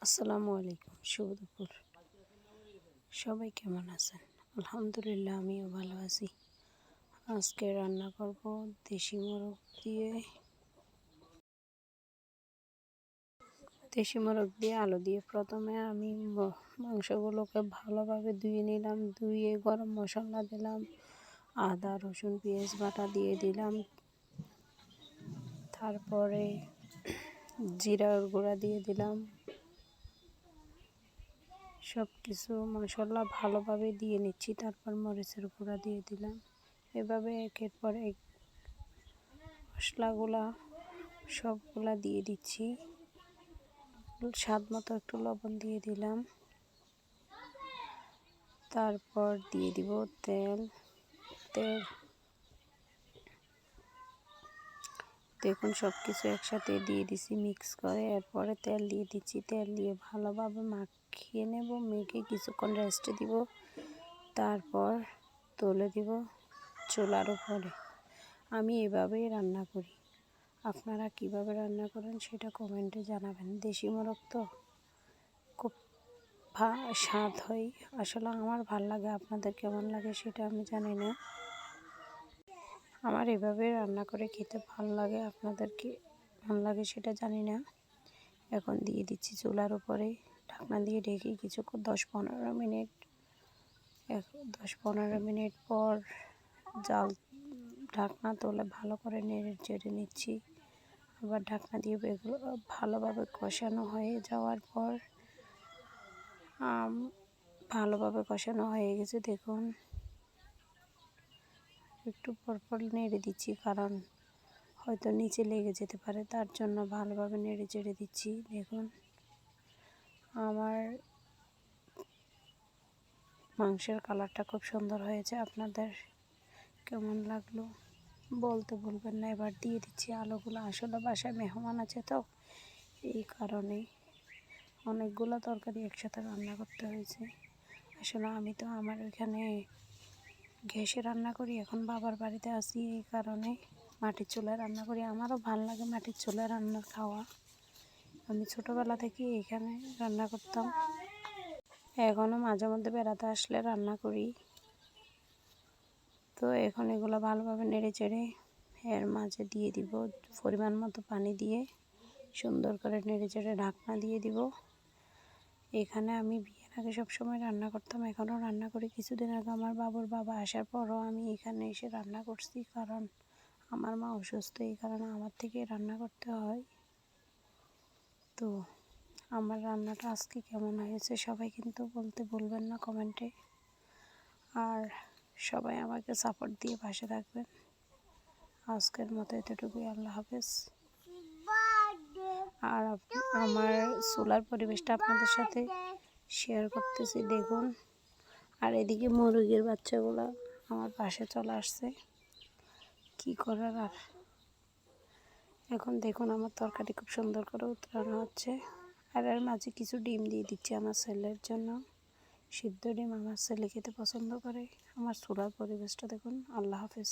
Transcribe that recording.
আসসালামু আলাইকুম, শুভ দুপুর। সবাই কেমন আছেন? আলহামদুলিল্লাহ, আমিও ভালো আছি। আজকে রান্না করব দেশি মোরগ দিয়ে আলু দিয়ে। প্রথমে আমি মাংসগুলোকে ভালোভাবে ধুয়ে নিলাম। ধুয়ে গরম মশলা দিলাম, আদা রসুন পেঁয়াজ বাটা দিয়ে দিলাম, তারপরে জিরার গুঁড়া দিয়ে দিলাম। সব কিছু মশলা ভালোভাবে দিয়ে নিচ্ছি, তারপর মরিচের গুঁড়া দিয়ে দিলাম। এভাবে একের পর এক মশলাগুলা সবগুলা দিয়ে দিচ্ছি। স্বাদ মতো একটু লবণ দিয়ে দিলাম, তারপর দিয়ে দিব তেল। দেখুন, সব কিছু একসাথে দিয়ে দিছি মিক্স করে। এরপরে তেল দিয়ে দিচ্ছি। তেল দিয়ে ভালোভাবে মাখিয়ে নেব। মেখে কিছুক্ষণ রেস্টে দিব, তারপর তুলে দিব চুলার উপরে। আমি এভাবেই রান্না করি। আপনারা কিভাবে রান্না করেন সেটা কমেন্টে জানাবেন। দেশি মোরগ তো খুব স্বাদ হয়। আসলে আমার ভাল লাগে, আপনাদের কেমন লাগে সেটা আমি জানি না। আমার এভাবে রান্না করে খেতে ভালো লাগে, আপনাদের কি ভালো লাগে সেটা জানি না। এখন দিয়ে দিচ্ছি চুলার উপরে, ঢাকনা দিয়ে ঢেকে কিছুক্ষণ 10-15 মিনিট পর জাল ঢাকনা তুলে ভালো করে নেড়ে চেড়ে নিচ্ছি। আবার ঢাকনা দিয়ে এগুলো ভালোভাবে কষানো হয়ে যাওয়ার পর ভালোভাবে কষানো হয়ে গেছে। দেখুন, একটু পরপর নেড়ে দিচ্ছি, কারণ হয়তো নিচে লেগে যেতে পারে, তার জন্য ভালোভাবে নেড়ে চেড়ে দিচ্ছি। দেখুন, আমার মাংসের কালারটা খুব সুন্দর হয়েছে। আপনাদের কেমন লাগলো বলতে ভুলবেন না। এবার দিয়ে দিচ্ছি আলুগুলো। আসলে বাসায় মেহমান আছে, তো এই কারণে অনেকগুলো তরকারি একসাথে রান্না করতে হয়েছে। আসলে আমি তো আমার ওইখানে গ্যাসে রান্না করি, এখন বাবার বাড়িতে আছি, এই কারণে মাটির চুলায় রান্না করি। আমারও ভালো লাগে মাটির চুলায় রান্না খাওয়া। আমি ছোটোবেলা থেকে এখানে রান্না করতাম, এখনও মাঝে মধ্যে বেড়াতে আসলে রান্না করি। তো এখন এগুলো ভালোভাবে নেড়ে চেড়ে এর মাঝে দিয়ে দিব পরিমাণ মতো পানি দিয়ে সুন্দর করে নেড়ে চেড়ে ঢাকনা দিয়ে দিব। এখানে আমি বিয়ের আগে সবসময় রান্না করতাম, এখনও রান্না করি। কিছুদিন আগে আমার বাবুর বাবা আসার পরও আমি এখানে এসে রান্না করছি, কারণ আমার মা অসুস্থ, এই কারণে আমার থেকে রান্না করতে হয়। তো আমার রান্নাটা আজকে কেমন হয়েছে সবাই কিন্তু বলতে ভুলবেন না কমেন্টে। আর সবাই আমাকে সাপোর্ট দিয়ে পাশে থাকবেন। আজকের মতো এতটুকুই, আল্লাহ হাফেজ। আর আমার চুলার পরিবেশটা আপনাদের সাথে শেয়ার করতেছি, দেখুন। আর এদিকে মুরগির বাচ্চাগুলো আমার পাশে চলে আসছে, কি করার। আর এখন দেখুন, আমার তরকারি খুব সুন্দর করে উতরানো হচ্ছে। আর এর মাঝে কিছু ডিম দিয়ে দিচ্ছি আমার ছেলের জন্য। সিদ্ধ ডিম আমার ছেলে খেতে পছন্দ করে। আমার চুলার পরিবেশটা দেখুন। আল্লাহ হাফেজ।